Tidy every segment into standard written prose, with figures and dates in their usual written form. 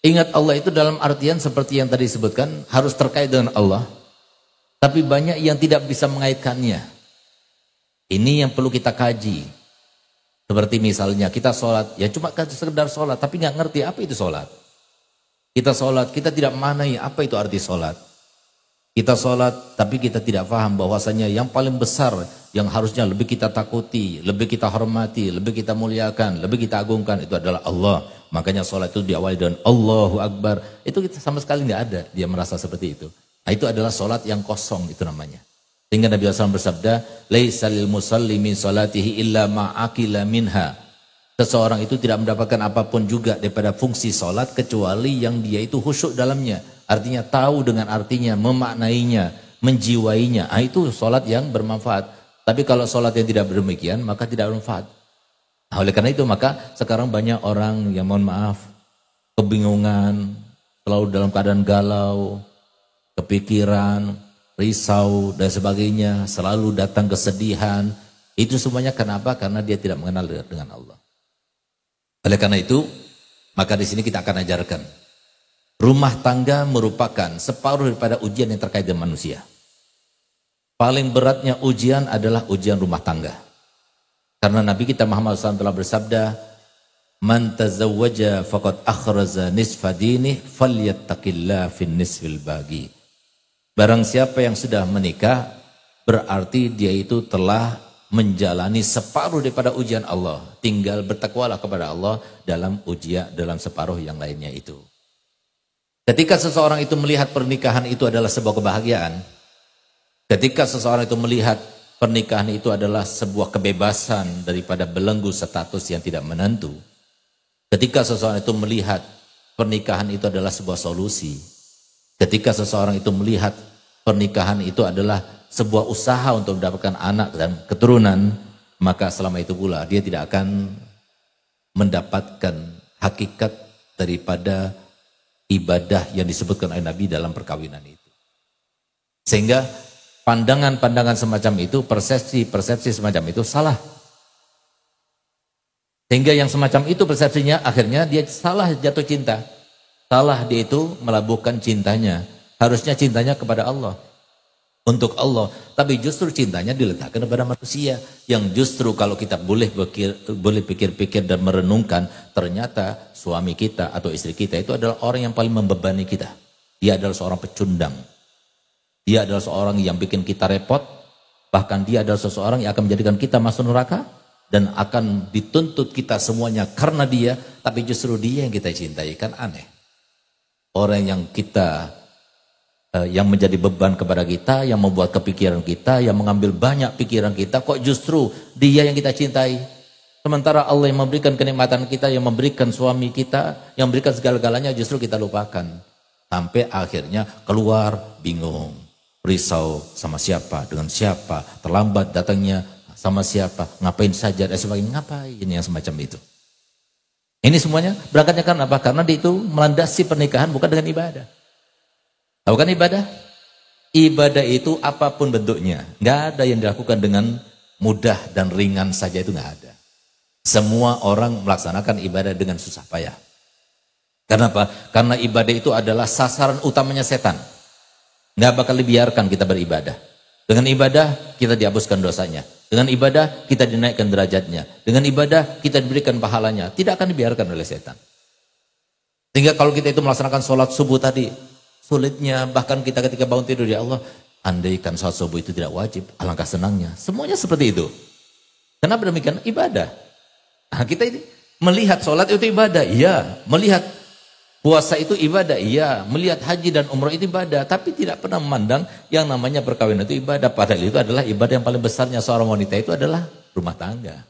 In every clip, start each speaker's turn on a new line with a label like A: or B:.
A: Ingat Allah itu dalam artian seperti yang tadi disebutkan, harus terkait dengan Allah. Tapi banyak yang tidak bisa mengaitkannya. Ini yang perlu kita kaji. Seperti misalnya kita sholat, ya cuma sekedar sholat, tapi nggak ngerti apa itu sholat. Kita sholat, kita tidak mengenai apa itu arti sholat. Kita sholat, tapi kita tidak paham bahwasanya yang paling besar, yang harusnya lebih kita takuti, lebih kita hormati, lebih kita muliakan, lebih kita agungkan, itu adalah Allah. Makanya sholat itu diawali dengan Allahu Akbar. Itu kita sama sekali nggak ada, dia merasa seperti itu. Nah, itu adalah sholat yang kosong, itu namanya. Sehingga Nabi SAW bersabda, "Laisa lil musalli min salatihi illa ma'akila minha." Seseorang itu tidak mendapatkan apapun juga daripada fungsi sholat kecuali yang dia itu khusyuk dalamnya. Artinya tahu dengan artinya, memaknainya, menjiwainya. Ah, itu sholat yang bermanfaat. Tapi kalau sholat yang tidak demikian, maka tidak bermanfaat. Nah, oleh karena itu maka sekarang banyak orang yang mohon maaf, kebingungan, selalu dalam keadaan galau, kepikiran, risau dan sebagainya, selalu datang kesedihan. Itu semuanya kenapa? Karena dia tidak mengenal dengan Allah. Oleh karena itu, maka di sini kita akan ajarkan. Rumah tangga merupakan separuh daripada ujian yang terkait dengan manusia. Paling beratnya ujian adalah ujian rumah tangga. Karena Nabi kita Muhammad SAW telah bersabda, "Man tazawwaja faqad akhraza nisfa dinih falyattaqillah fin nisfil bagi." Barang siapa yang sudah menikah, berarti dia itu telah menjalani separuh daripada ujian Allah. Tinggal bertakwalah kepada Allah dalam ujian, dalam separuh yang lainnya itu. Ketika seseorang itu melihat pernikahan itu adalah sebuah kebahagiaan, ketika seseorang itu melihat pernikahan itu adalah sebuah kebebasan daripada belenggu status yang tidak menentu, ketika seseorang itu melihat pernikahan itu adalah sebuah solusi, ketika seseorang itu melihat pernikahan itu adalah sebuah usaha untuk mendapatkan anak dan keturunan, maka selama itu pula dia tidak akan mendapatkan hakikat daripada ibadah yang disebutkan oleh Nabi dalam perkawinan itu. Sehingga pandangan-pandangan semacam itu, persepsi-persepsi semacam itu salah. Sehingga yang semacam itu persepsinya akhirnya dia salah jatuh cinta. Salah dia itu melabuhkan cintanya. Harusnya cintanya kepada Allah. Untuk Allah. Tapi justru cintanya diletakkan kepada manusia. Yang justru kalau kita boleh pikir-pikir dan merenungkan, ternyata suami kita atau istri kita itu adalah orang yang paling membebani kita. Dia adalah seorang pecundang. Dia adalah seorang yang bikin kita repot. Bahkan dia adalah seseorang yang akan menjadikan kita masuk neraka. Dan akan dituntut kita semuanya karena dia. Tapi justru dia yang kita cintai. Kan aneh. Orang yang kita yang menjadi beban kepada kita, yang membuat kepikiran kita, yang mengambil banyak pikiran kita, kok justru dia yang kita cintai. Sementara Allah yang memberikan kenikmatan kita, yang memberikan suami kita, yang memberikan segala-galanya, justru kita lupakan. Sampai akhirnya keluar bingung, risau sama siapa, dengan siapa, terlambat datangnya sama siapa, ngapain saja, dan sebagainya. Ngapain yang semacam itu. Ini semuanya berangkatnya karena apa? Karena dia itu melandasi pernikahan bukan dengan ibadah. Tahu kan ibadah? Ibadah itu apapun bentuknya. Nggak ada yang dilakukan dengan mudah dan ringan saja, itu nggak ada. Semua orang melaksanakan ibadah dengan susah payah. Karena apa? Karena ibadah itu adalah sasaran utamanya setan. Nggak bakal dibiarkan kita beribadah. Dengan ibadah kita dihapuskan dosanya. Dengan ibadah kita dinaikkan derajatnya. Dengan ibadah kita diberikan pahalanya. Tidak akan dibiarkan oleh setan. Sehingga kalau kita itu melaksanakan sholat subuh tadi, sulitnya bahkan kita ketika bangun tidur, ya Allah, andaikan sholat subuh itu tidak wajib, alangkah senangnya. Semuanya seperti itu. Kenapa demikian? Ibadah. Nah, kita ini melihat sholat itu ibadah, iya. Melihat puasa itu ibadah, iya. Melihat haji dan umrah itu ibadah. Tapi tidak pernah memandang yang namanya perkawinan itu ibadah. Padahal itu adalah ibadah yang paling besarnya seorang wanita itu adalah rumah tangga.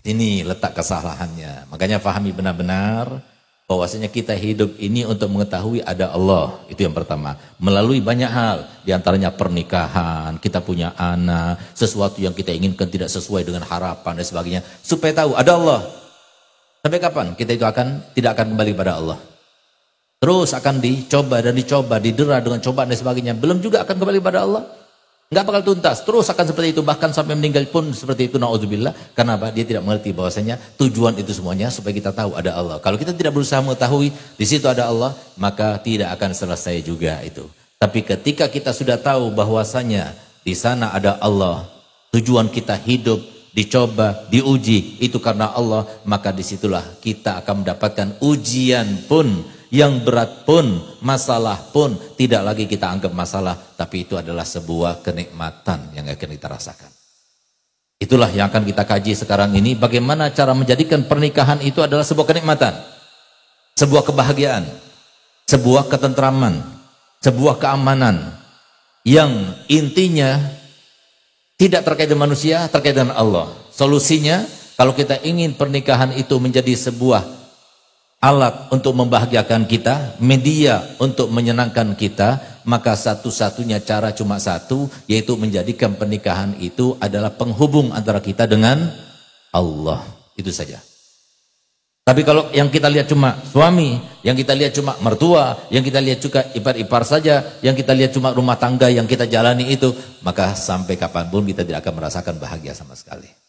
A: Ini letak kesalahannya. Makanya pahami benar-benar bahwasanya kita hidup ini untuk mengetahui ada Allah. Itu yang pertama. Melalui banyak hal. Di antaranya pernikahan, kita punya anak, sesuatu yang kita inginkan tidak sesuai dengan harapan dan sebagainya. Supaya tahu ada Allah. Sampai kapan kita itu tidak akan kembali pada Allah? Terus akan dicoba dan dicoba, didera dengan cobaan dan sebagainya. Belum juga akan kembali pada Allah. Nggak bakal tuntas, terus akan seperti itu, bahkan sampai meninggal pun seperti itu, naudzubillah. Kenapa? Dia tidak mengerti bahwasanya tujuan itu semuanya supaya kita tahu ada Allah. Kalau kita tidak berusaha mengetahui di situ ada Allah, maka tidak akan selesai juga itu. Tapi ketika kita sudah tahu bahwasanya di sana ada Allah, tujuan kita hidup, dicoba, diuji, itu karena Allah, maka disitulah kita akan mendapatkan ujian pun, yang berat pun, masalah pun, tidak lagi kita anggap masalah, tapi itu adalah sebuah kenikmatan yang akan kita rasakan. Itulah yang akan kita kaji sekarang ini, bagaimana cara menjadikan pernikahan itu adalah sebuah kenikmatan, sebuah kebahagiaan, sebuah ketentraman, sebuah keamanan, yang intinya tidak terkait dengan manusia, terkait dengan Allah. Solusinya, kalau kita ingin pernikahan itu menjadi sebuah alat untuk membahagiakan kita, media untuk menyenangkan kita, maka satu-satunya cara cuma satu, yaitu menjadikan pernikahan itu adalah penghubung antara kita dengan Allah. Itu saja. Tapi kalau yang kita lihat cuma suami, yang kita lihat cuma mertua, yang kita lihat juga ipar-ipar saja, yang kita lihat cuma rumah tangga yang kita jalani itu, maka sampai kapanpun kita tidak akan merasakan bahagia sama sekali.